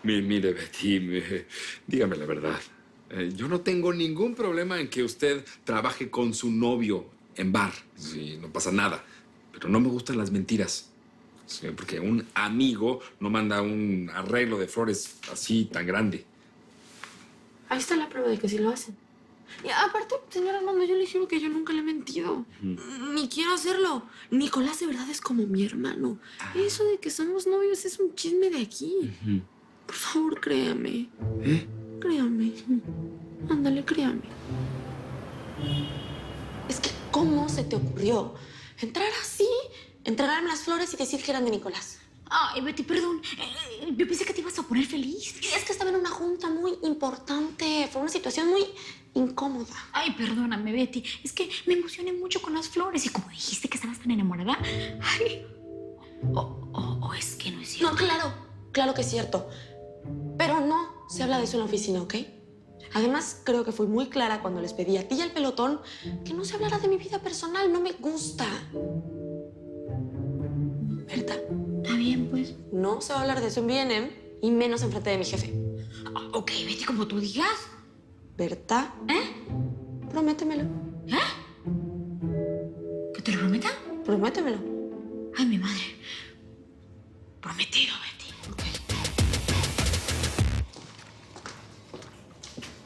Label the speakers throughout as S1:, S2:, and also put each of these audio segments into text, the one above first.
S1: Mire, Betty, dígame la verdad. Yo no tengo ningún problema en que usted trabaje con su novio en bar. Sí, no pasa nada. Pero no me gustan las mentiras. Sí, porque un amigo no manda un arreglo de flores así tan grande.
S2: Ahí está la prueba de que sí lo hacen. Y aparte, señor Armando, yo le juro que yo nunca le he mentido. Ni quiero hacerlo. Nicolás de verdad es como mi hermano. Eso de que somos novios es un chisme de aquí. Por favor, créame. Créame. Ándale, créame. Es que, ¿cómo se te ocurrió entrar así, entregarme las flores y decir que eran de Nicolás?
S3: Ay, Betty, perdón. Yo pensé que te ibas a poner feliz.
S2: Es que estaba en una junta muy importante. Fue una situación muy incómoda.
S3: Ay, perdóname, Betty. Es que me emocioné mucho con las flores y como dijiste que estabas tan enamorada. Ay. O es que no es cierto.
S2: No, claro que es cierto. Pero no se habla de eso en la oficina, ¿ok? Además, creo que fui muy clara cuando les pedí a ti y al pelotón que no se hablara de mi vida personal. No me gusta. ¿Verdad?
S3: Está bien, pues.
S2: No se va a hablar de eso en B&M y menos enfrente de mi jefe.
S3: Ok, Betty, como tú digas.
S2: ¿Verdad? Prométemelo.
S3: ¿Que te lo prometa?
S2: Prométemelo.
S3: Ay, mi madre. Prometido, Betty.
S2: Ok.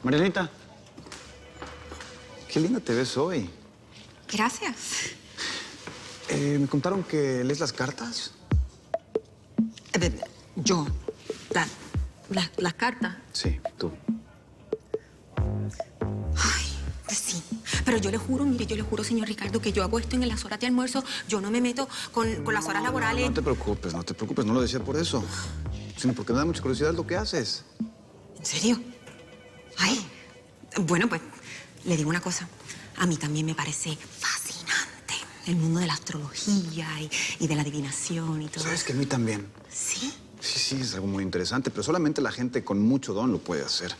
S4: Marianita, qué linda te ves hoy.
S5: Gracias.
S4: Me contaron que lees las cartas.
S5: Yo. Las cartas.
S4: Sí, tú.
S5: Ay, pues sí. Pero yo le juro, mire, yo le juro, señor Ricardo, que yo hago esto en las horas de almuerzo. Yo no me meto con las horas laborales.
S4: No te preocupes, no te preocupes. No lo decía por eso. Sino porque me da mucha curiosidad lo que haces.
S5: ¿En serio? Ay, bueno, pues, le digo una cosa. A mí también me parece fascinante el mundo de la astrología y de la adivinación y todo
S4: ¿Sabes
S5: eso.
S4: que a mí también?
S5: ¿Sí?
S4: Sí, es algo muy interesante, pero solamente la gente con mucho don lo puede hacer.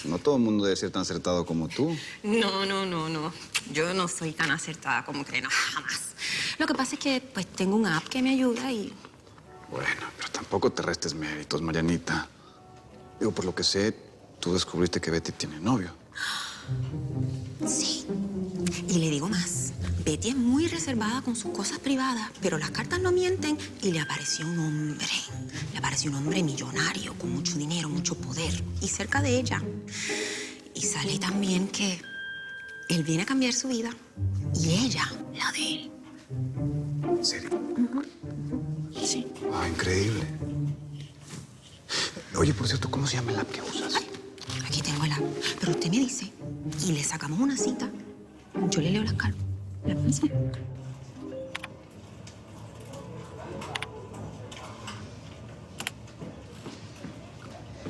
S4: No todo el mundo debe ser tan acertado como tú.
S5: No. Yo no soy tan acertada como creen, no, jamás. Lo que pasa es que, pues, tengo una app que me ayuda y...
S4: Bueno, pero tampoco te restes méritos, Marianita. Digo, por lo que sé, tú descubriste que Betty tiene novio.
S5: Sí. Y le digo más. Betty es muy reservada con sus cosas privadas, pero las cartas no mienten y le apareció un hombre. Le apareció un hombre millonario, con mucho dinero, mucho poder, y cerca de ella. Y sale también que él viene a cambiar su vida y ella la de él.
S4: ¿En serio?
S5: Sí.
S4: Ah, increíble. Oye, por cierto, ¿cómo se llama el app que usas?
S5: Aquí tengo el app. Pero usted me dice y le sacamos una cita. Yo le leo las cartas. ¿Le parece?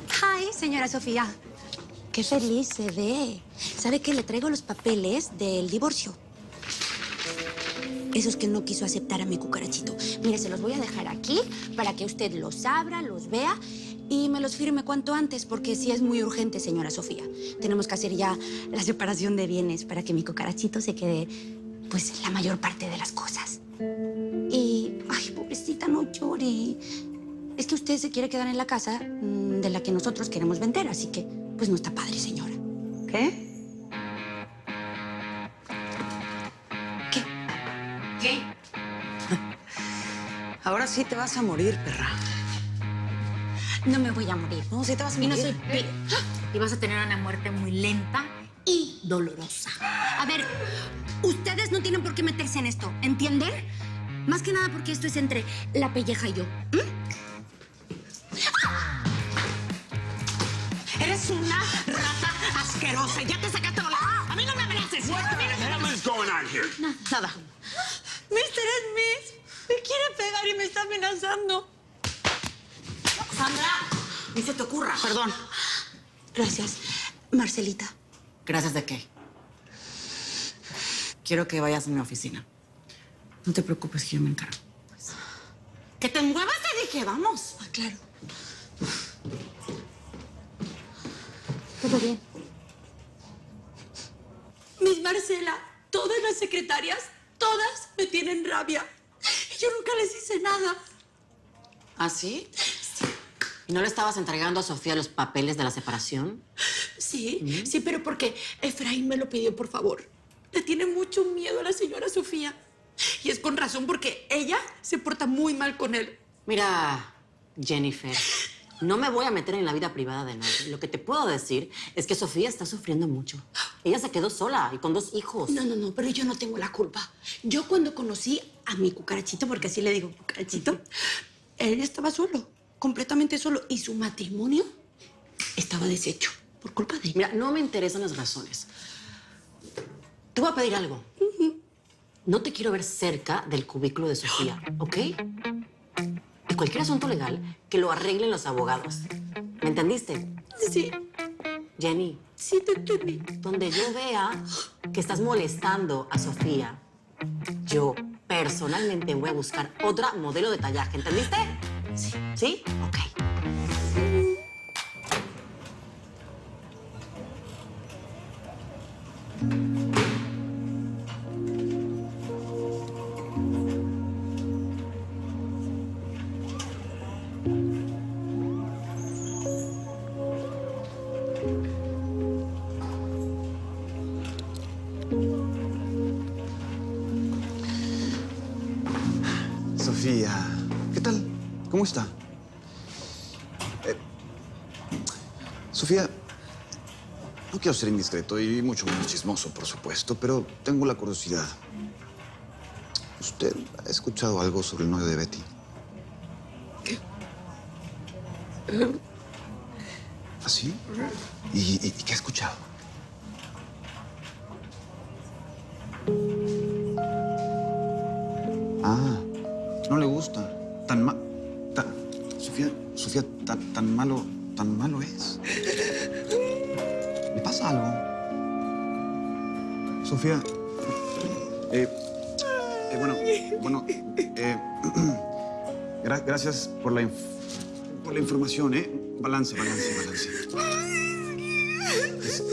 S6: Hi, señora Sofía. Qué feliz se ve. ¿Sabe que le traigo los papeles del divorcio? Esos que no quiso aceptar a mi cucarachito. Mire, se los voy a dejar aquí para que usted los abra, los vea y me los firme cuanto antes, porque sí es muy urgente, señora Sofía. Tenemos que hacer ya la separación de bienes para que mi cucarachito se quede, pues, la mayor parte de las cosas. Y, ay, pobrecita, no llore. Es que usted se quiere quedar en la casa de la que nosotros queremos vender, así que, pues, no está padre, señora.
S5: ¿Qué?
S6: ¿Qué?
S7: Ahora sí te vas a morir, perra.
S6: No me voy a morir.
S7: No, sí te vas a
S3: Y
S7: morir.
S3: no soy y vas a tener una muerte muy lenta y dolorosa.
S6: A ver, ustedes no tienen por qué meterse en esto, ¿entienden? Más que nada porque esto es entre la pelleja y yo.
S7: Eres una rata asquerosa. Ya te sacaste la... A mí no me amenaces.
S8: What the hell is going on here?
S7: Nada.
S6: Mr. Smith me quiere pegar y me está amenazando.
S7: Sandra, ni se te ocurra. Perdón.
S6: Gracias, Marcelita.
S7: ¿Gracias de qué? Quiero que vayas a mi oficina. No te preocupes, que yo me encargo. ¡Que te muevas, te dije! ¡Vamos!
S6: Ah, claro. Todo bien. Miss Marcela, todas las secretarias, todas me tienen rabia. Y yo nunca les hice nada.
S7: ¿Ah, sí? ¿No le estabas entregando a Sofía los papeles de la separación? Sí, sí, pero porque Efraín me lo pidió, por favor. Le tiene mucho miedo a la señora Sofía. Y es con razón porque ella se porta muy mal con él.
S9: Mira, Jennifer, no me voy a meter en la vida privada de nadie. Lo que te puedo decir es que Sofía está sufriendo mucho. Ella se quedó sola y con 2 hijos.
S7: No, pero yo no tengo la culpa. Yo cuando conocí a mi cucarachito, porque así le digo cucarachito, él estaba solo, completamente solo. Y su matrimonio estaba deshecho por culpa de ella.
S9: Mira, no me interesan las razones. Te voy a pedir algo. No te quiero ver cerca del cubículo de Sofía, ¿ok? Y cualquier asunto legal, que lo arreglen los abogados. ¿Me entendiste?
S7: Sí,
S9: Jenny,
S7: sí te entendí.
S9: donde yo vea que estás molestando a Sofía, yo personalmente voy a buscar otra modelo de tallaje, ¿entendiste?
S7: Sí.
S9: ¿Sí? Ok.
S4: Sofía, ¿qué tal? ¿Cómo está? Sofía, no quiero ser indiscreto y mucho menos chismoso, por supuesto, pero tengo la curiosidad. ¿Usted ha escuchado algo sobre el novio de Betty? ¿Ah, sí? ¿Y qué ha escuchado? Ah, no le gusta. Sofía, tan malo es. ¿Le pasa algo? Sofía, gracias por la información, ¿eh? Balance.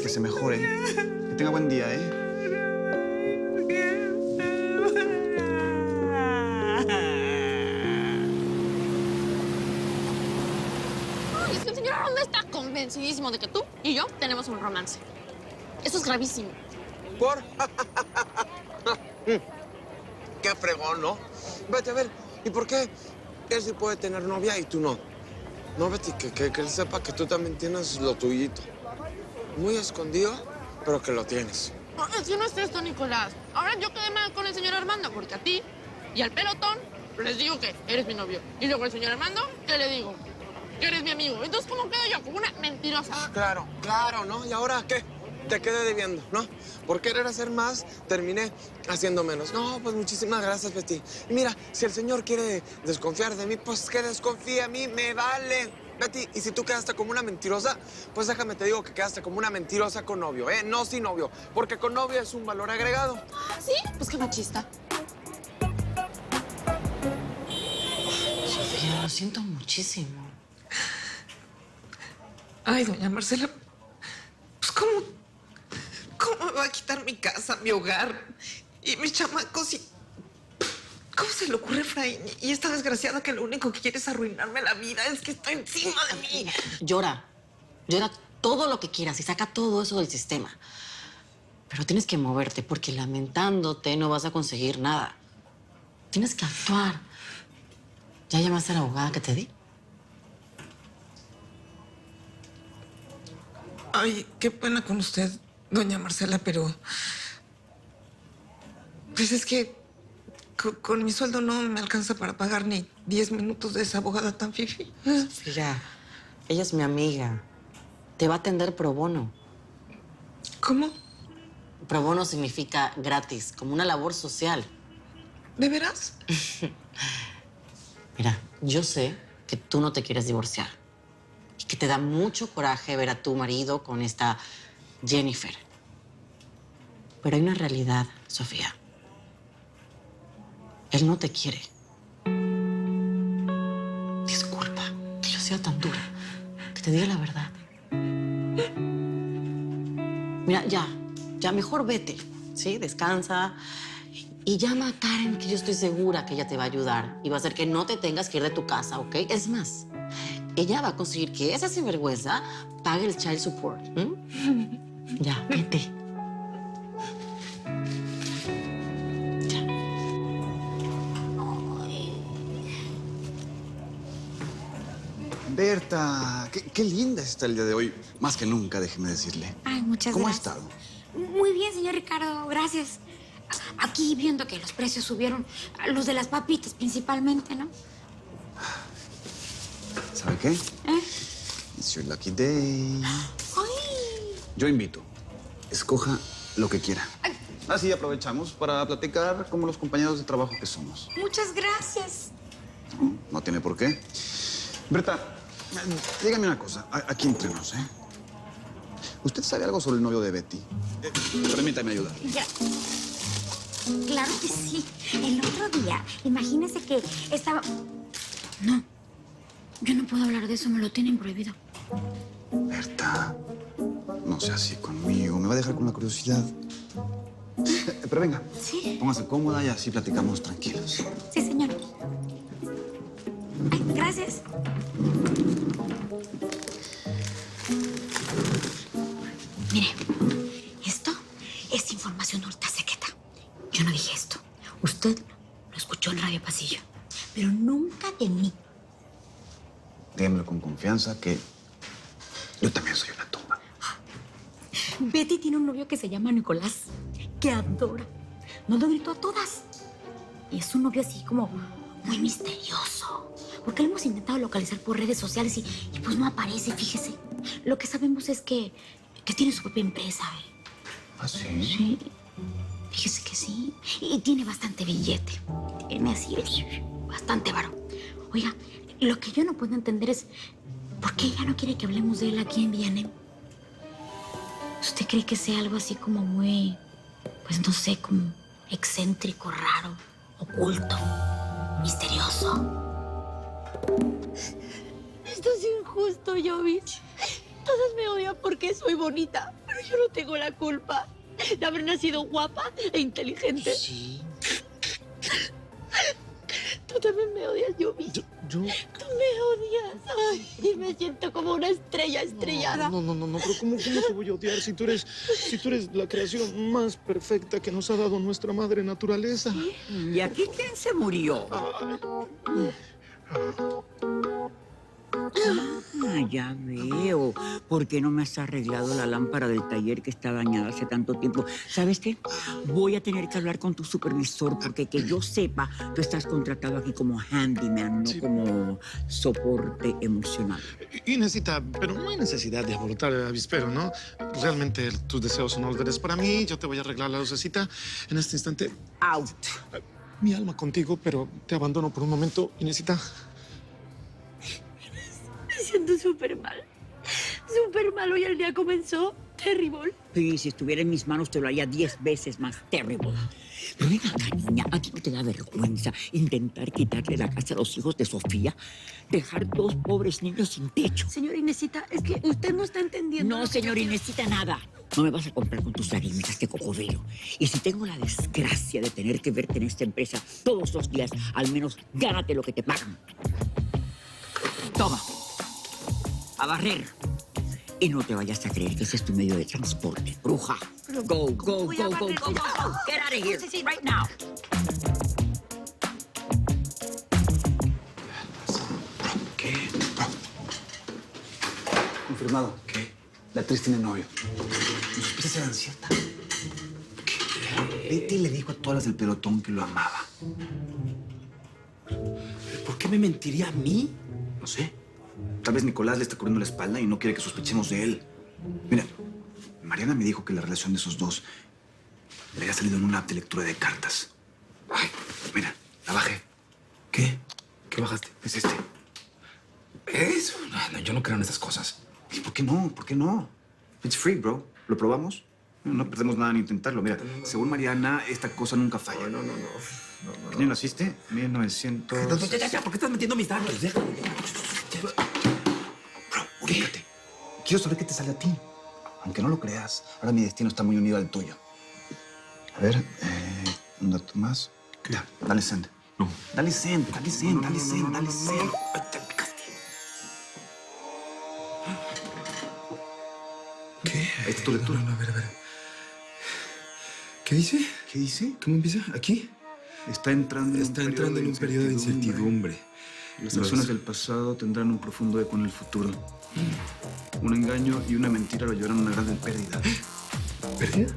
S4: Que se mejore. Que tenga buen día, ¿eh?
S2: Ay, es que el señor Armando está convencidísimo de que tú y yo tenemos un romance. Eso es gravísimo.
S10: ¿Por? Qué fregón, ¿no? Vete, a ver, ¿y por qué él sí puede tener novia y tú no? No, Betty, que él sepa que tú también tienes lo tuyito. Muy escondido, pero que lo tienes.
S2: No, es que no es esto, Nicolás. Ahora yo quedé mal con el señor Armando porque a ti y al pelotón les digo que eres mi novio. Y luego al señor Armando, ¿qué le digo? Que eres mi amigo. Entonces, ¿cómo quedo yo? Como una mentirosa.
S10: Claro, ¿no? ¿Y ahora qué? Te quedé debiendo, ¿no? Por querer hacer más, terminé haciendo menos. No, pues muchísimas gracias, Betty. Y mira, si el señor quiere desconfiar de mí, pues que desconfíe a mí, me vale. Betty, y si tú quedaste como una mentirosa, pues déjame te digo que quedaste como una mentirosa con novio, ¿eh? No sin novio, porque con novio es un valor agregado.
S2: ¿Sí? Pues qué machista.
S9: Sofía, lo siento muchísimo.
S11: Ay, doña Marcela, pues ¿cómo me va a quitar mi casa, mi hogar y mis chamacos? ¿Cómo se le ocurre, Efraín? Y esta desgraciada que lo único que quiere es arruinarme la vida. Es que está encima de mí.
S9: Llora todo lo que quieras y saca todo eso del sistema. Pero tienes que moverte porque lamentándote no vas a conseguir nada. Tienes que actuar. ¿Ya llamaste a la abogada que te di?
S11: Ay, qué pena con usted, doña Marcela, pero... Pues es que con mi sueldo no me alcanza para pagar ni 10 minutos de esa abogada tan fifi.
S9: Sofía, ella es mi amiga. Te va a atender pro bono.
S11: ¿Cómo?
S9: Pro bono significa gratis, como una labor social.
S11: ¿De veras?
S9: Mira, yo sé que tú no te quieres divorciar y que te da mucho coraje ver a tu marido con esta Jennifer. Pero hay una realidad, Sofía. Él no te quiere. Disculpa que yo sea tan dura, que te diga la verdad. Mira, ya mejor vete, ¿sí? Descansa y llama a Karen, que yo estoy segura que ella te va a ayudar y va a hacer que no te tengas que ir de tu casa, ¿ok? Es más, ella va a conseguir que esa sinvergüenza pague el child support. Ya, vete.
S4: Berta, qué linda está el día de hoy. Más que nunca, déjeme decirle.
S3: Ay, muchas
S4: ¿Cómo ha
S3: gracias.
S4: estado?
S3: Muy bien, señor Ricardo, gracias. Aquí viendo que los precios subieron, los de las papitas principalmente, ¿no?
S4: ¿Sabe qué? It's your lucky day.
S3: ¡Ay!
S4: Yo invito. Escoja lo que quiera. Así aprovechamos para platicar como los compañeros de trabajo que somos.
S3: Muchas gracias.
S4: No tiene por qué. Berta, dígame una cosa, aquí entre nos, ¿eh? ¿Usted sabe algo sobre el novio de Betty? Permítame ayudar.
S3: Ya. Claro que sí. El otro día, imagínese que estaba... No, yo no puedo hablar de eso, me lo tienen prohibido.
S4: Berta, no sea así conmigo, me va a dejar con la curiosidad. Pero venga,
S3: Sí.
S4: póngase cómoda y así platicamos tranquilos.
S3: Sí, señor. Ay, gracias. Mire, esto es información ultra secreta. Yo no dije esto. Usted lo escuchó en Radio Pasillo, pero nunca de mí.
S4: Dígamelo con confianza que yo también soy una tumba.
S3: Betty tiene un novio que se llama Nicolás, que adora. Nos lo gritó a todas. Y es un novio así como muy misterioso. Porque lo hemos intentado localizar por redes sociales y pues no aparece, fíjese. Lo que sabemos es que tiene su propia empresa, ¿eh?
S4: ¿Ah, sí?
S3: Sí. Fíjese que sí. Y tiene bastante billete. Tiene así bastante varo. Oiga, lo que yo no puedo entender es por qué ella no quiere que hablemos de él aquí en Villanem. ¿Usted cree que sea algo así como muy, pues no sé, como excéntrico, raro, oculto, misterioso?
S2: Esto es injusto, Jovich. Todos me odian porque soy bonita, pero yo no tengo la culpa de haber nacido guapa e inteligente.
S12: Sí.
S2: Tú también me odias, Jovich.
S12: Yo...
S2: Tú me odias. Ay, y me siento como una estrella estrellada.
S12: No, pero ¿cómo te voy a odiar si tú eres la creación más perfecta que nos ha dado nuestra madre naturaleza?
S13: ¿Y aquí quién se murió? Ya veo. ¿Por qué no me has arreglado la lámpara del taller que está dañada hace tanto tiempo? ¿Sabes qué? Voy a tener que hablar con tu supervisor porque que yo sepa, tú estás contratado aquí como handyman, no como soporte emocional.
S12: Inesita, pero no hay necesidad de alborotar el avispero, ¿no? Realmente tus deseos son órdenes para mí. Yo te voy a arreglar la lucecita en este instante.
S13: Out.
S12: Mi alma contigo, pero te abandono por un momento, Inesita.
S2: Me siento súper mal. Súper mal. Hoy el día comenzó terrible.
S13: Sí, si estuviera en mis manos te lo haría 10 veces más terrible. Pero ven acá, niña, ¿a ti no te da vergüenza intentar quitarle la casa a los hijos de Sofía? Dejar dos pobres niños sin techo.
S2: Señor Inesita, es que usted no está entendiendo.
S13: No, señor Inesita, nada. No me vas a comprar con tus lágrimas este cocodrilo. Y si tengo la desgracia de tener que verte en esta empresa todos los días, al menos gánate lo que te pagan. Toma. A barrer. Y no te vayas a creer que ese es tu medio de transporte, bruja. Go. Get out of here, right now.
S4: ¿Qué? Confirmado. ¿Qué? La actriz tiene novio. Sus sospechas eran ciertas. Betty le dijo a todas las del pelotón que lo amaba.
S1: ¿Por qué me mentiría a mí?
S4: No sé. Tal vez Nicolás le está cubriendo la espalda y no quiere que sospechemos de él. Mira, Mariana me dijo que la relación de esos dos le había salido en una app de lectura de cartas. Ay, mira, la bajé.
S1: ¿Qué? ¿Qué bajaste?
S4: Es este.
S1: Eso. No, yo no creo en esas cosas.
S4: ¿Y por qué no? ¿Por qué no? It's free, bro. ¿Lo probamos? No perdemos nada en intentarlo. Mira, según Mariana, esta cosa nunca falla.
S1: No.
S4: ¿Qué año naciste? 1900...
S1: Ya, ¿por qué estás metiendo mis datos? Déjame.
S4: Bro, ubícate. Quiero saber qué te sale a ti. Aunque no lo creas, ahora mi destino está muy unido al tuyo. A ver, un dato más. Ya, dale send.
S1: No.
S4: Dale send.
S1: No.
S4: Ahí está tu lectura.
S1: No, a ver. ¿Qué dice?
S4: ¿Qué dice?
S1: ¿Cómo empieza? ¿Aquí?
S4: Está entrando
S1: en un periodo de incertidumbre.
S4: Las acciones del pasado tendrán un profundo eco en el futuro. Un engaño y una mentira lo llevarán a una gran pérdida.
S1: ¿Pérdida?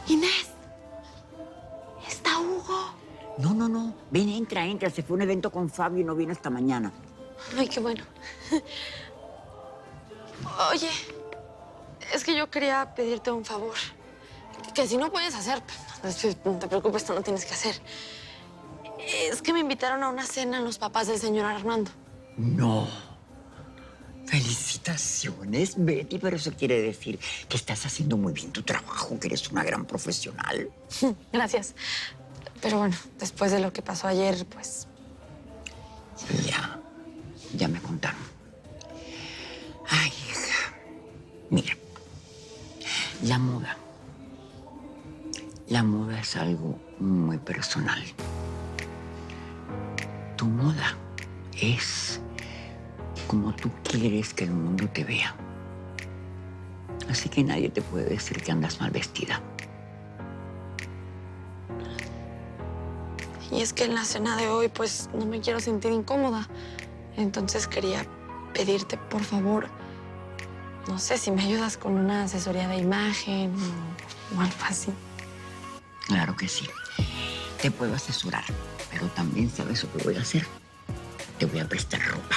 S3: Inés, ¿está Hugo?
S13: No. Ven, entra. Se fue a un evento con Fabio y no vino hasta mañana.
S2: Ay, qué bueno. Oye, es que yo quería pedirte un favor. Que si no puedes hacer, pues, no te preocupes, tú no tienes que hacer. Es que me invitaron a una cena los papás del señor Armando.
S13: No. Felicitaciones, Betty, pero eso quiere decir que estás haciendo muy bien tu trabajo, que eres una gran profesional.
S2: Gracias. Pero bueno, después de lo que pasó ayer, pues...
S13: Ya me contaron. Ay, hija. Mira, la moda es algo muy personal. Tu moda es como tú quieres que el mundo te vea. Así que nadie te puede decir que andas mal vestida.
S2: Y es que en la cena de hoy, pues, no me quiero sentir incómoda. Entonces quería pedirte, por favor, no sé, si me ayudas con una asesoría de imagen o algo así.
S13: Claro que sí. Te puedo asesorar, pero también sabes lo que voy a hacer. Te voy a prestar ropa.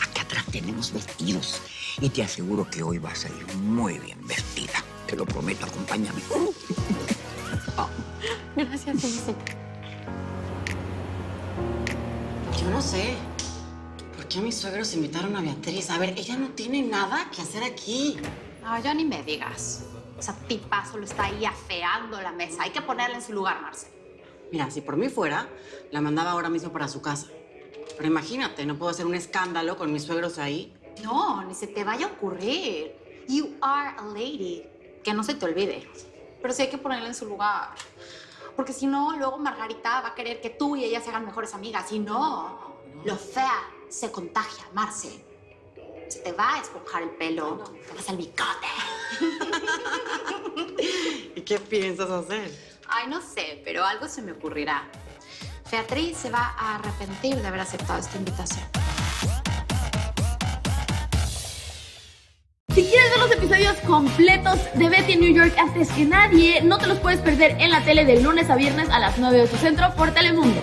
S13: Acá atrás tenemos vestidos y te aseguro que hoy vas a ir muy bien vestida. Te lo prometo, acompáñame.
S2: Gracias, Felicita.
S9: Yo no sé. ¿Por qué mis suegros invitaron a Beatriz? A ver, ella no tiene nada que hacer aquí.
S3: No, ya ni me digas. Esa tipa solo está ahí afeando la mesa. Hay que ponerla en su lugar, Marce.
S9: Mira, si por mí fuera, la mandaba ahora mismo para su casa. Pero imagínate, no puedo hacer un escándalo con mis suegros ahí.
S3: No, ni se te vaya a ocurrir. You are a lady. Que no se te olvide. Pero sí hay que ponerla en su lugar. Porque si no, luego Margarita va a querer que tú y ella se hagan mejores amigas. Y no, lo fea se contagia, Marce. Se te va a esponjar el pelo. Te vas al bigote.
S9: ¿Y qué piensas hacer?
S3: Ay, no sé, pero algo se me ocurrirá. Beatriz se va a arrepentir de haber aceptado esta invitación.
S14: Si quieres ver los episodios completos de Betty en New York antes que nadie, no te los puedes perder en la tele de lunes a viernes a las 9 de tu centro por Telemundo.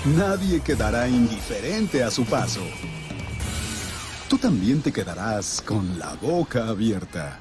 S15: Nadie quedará indiferente a su paso. Tú también te quedarás con la boca abierta.